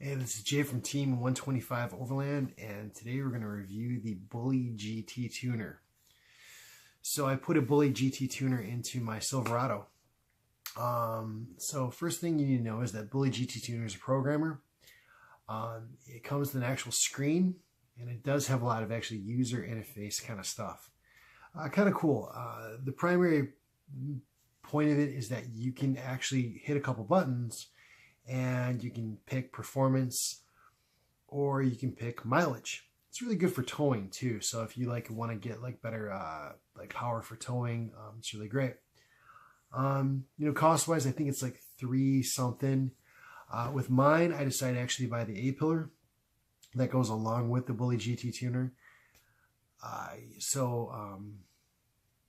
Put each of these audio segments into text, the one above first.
Hey, this is Jay from Team 125 Overland, and today we're going to review the Bully GT tuner. So I put a Bully GT tuner into my Silverado. So first thing you need to know is that Bully GT tuner is a programmer. It comes with an actual screen, and it does have a lot of actually user interface kind of stuff. Kind of cool. The primary point of it is that you can actually hit a couple buttons and you can pick performance or you can pick mileage. It's really good for towing too. So if you want to get better power for towing, it's really great. Cost wise, I think it's like $3 something. With mine, I decided to actually buy the A-pillar that goes along with the Bully GT tuner.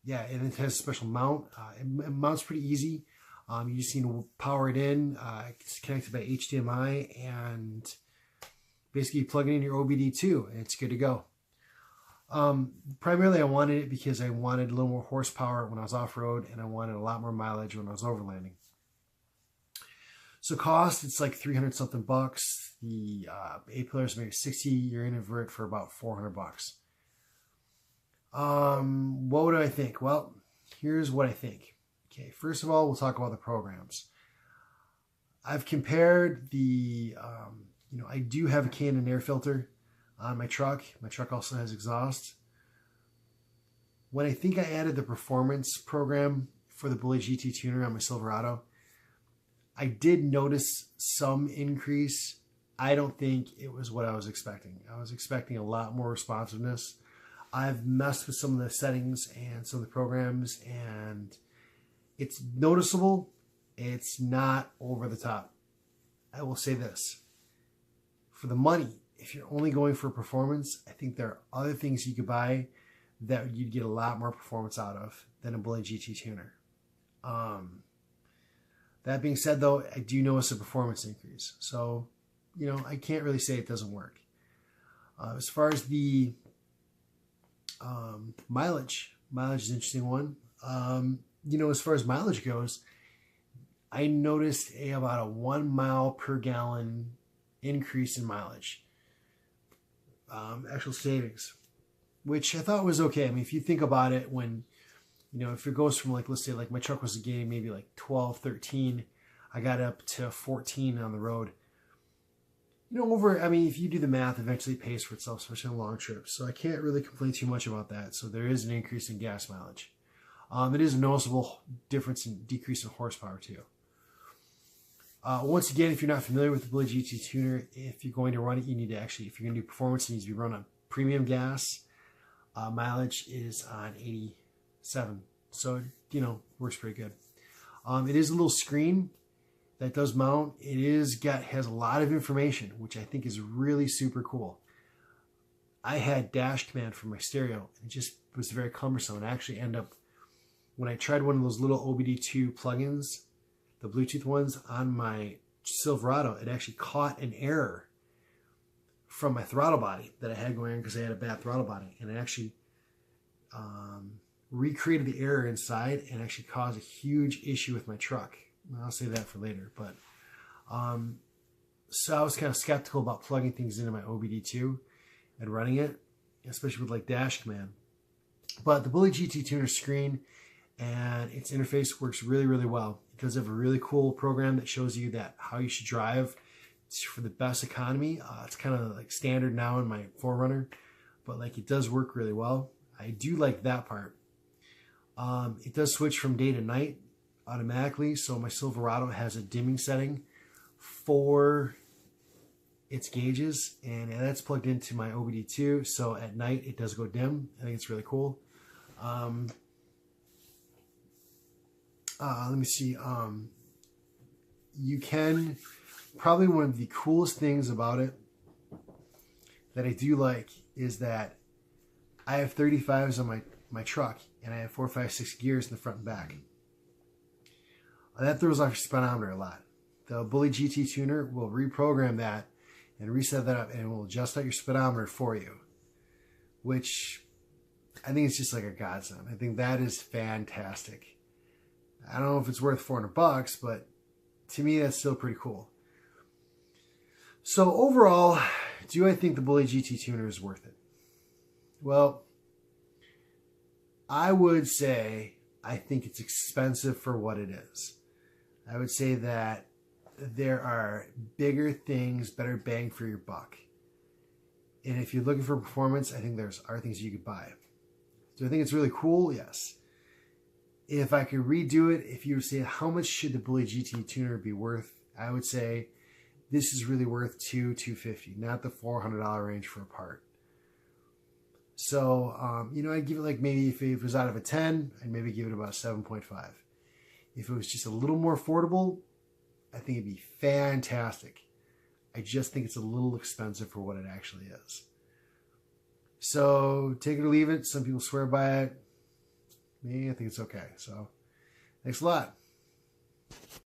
Yeah, and it has a special mount. It mounts pretty easy. You just need to power it in. It's connected by HDMI, and basically you plug it in your OBD2 and it's good to go. Primarily I wanted it because I wanted a little more horsepower when I was off-road, and I wanted a lot more mileage when I was overlanding. So cost, it's like 300 something bucks. The A-pillar is maybe 60. You're in for it for about 400 bucks. What do I think? Well, here's what I think. Okay, first of all, we'll talk about the programs. I've compared the, I do have a Canon air filter on my truck. My truck also has exhaust. When I think I added the performance program for the Bully GT tuner on my Silverado, I did notice some increase. I don't think it was what I was expecting. I was expecting a lot more responsiveness. I've messed with some of the settings and some of the programs, and it's noticeable. It's not over the top. I will say this. For the money, if you're only going for performance, I think there are other things you could buy that you'd get a lot more performance out of than a Bully GT tuner. That being said, though, I do notice a performance increase. So, I can't really say it doesn't work. As far as the mileage is an interesting one. As far as mileage goes, I noticed about a 1 mile per gallon increase in mileage. Actual savings, which I thought was okay. I mean, if you think about it, when, if it goes from let's say my truck was getting maybe 12, 13, I got up to 14 on the road. If you do the math, eventually it pays for itself, especially on long trips. So I can't really complain too much about that. So there is an increase in gas mileage. It is a noticeable decrease in horsepower too. Once again, if you're not familiar with the Bully GT tuner, if you're going to run it, you need to if you're going to do performance, it needs to be run on premium gas. Mileage is on 87. So, works pretty good. It is a little screen that does mount. It has a lot of information, which I think is really super cool. I had dash command for my stereo. It just was very cumbersome. I actually when I tried one of those little OBD2 plugins, the Bluetooth ones on my Silverado, it actually caught an error from my throttle body that I had going on because I had a bad throttle body. And it actually recreated the error inside and actually caused a huge issue with my truck. I'll save that for later. But so I was kind of skeptical about plugging things into my OBD2 and running it, especially with dash command. But the Bully GT tuner screen and its interface works really, really well. It does have a really cool program that shows you how you should drive for the best economy. It's kind of standard now in my 4Runner, but it does work really well. I do like that part. It does switch from day to night automatically. So my Silverado has a dimming setting for its gauges, and that's plugged into my OBD2. So at night it does go dim. I think it's really cool. Let me see. You can probably one of the coolest things about it that I do like is that I have 35s on my truck, and I have 4, 5, 6 gears in the front and back. That throws off your speedometer a lot. The Bully GT tuner will reprogram that and reset that up, and it will adjust out your speedometer for you, which I think it's just a godsend. I think that is fantastic. I don't know if it's worth 400 bucks, but to me, that's still pretty cool. So overall, do I think the Bully GT tuner is worth it? Well, I would say I think it's expensive for what it is. I would say that there are bigger things, better bang for your buck. And if you're looking for performance, I think there's are things you could buy. Do I think it's really cool? Yes. If I could redo it, if you were saying how much should the Bully GT tuner be worth, I would say this is really worth $250, not the $400 range for a part. So, I'd give it like maybe if it was out of a 10, I'd maybe give it about 7.5. If it was just a little more affordable, I think it'd be fantastic. I just think it's a little expensive for what it actually is. So, take it or leave it. Some people swear by it. Me, I think it's okay. So, thanks a lot.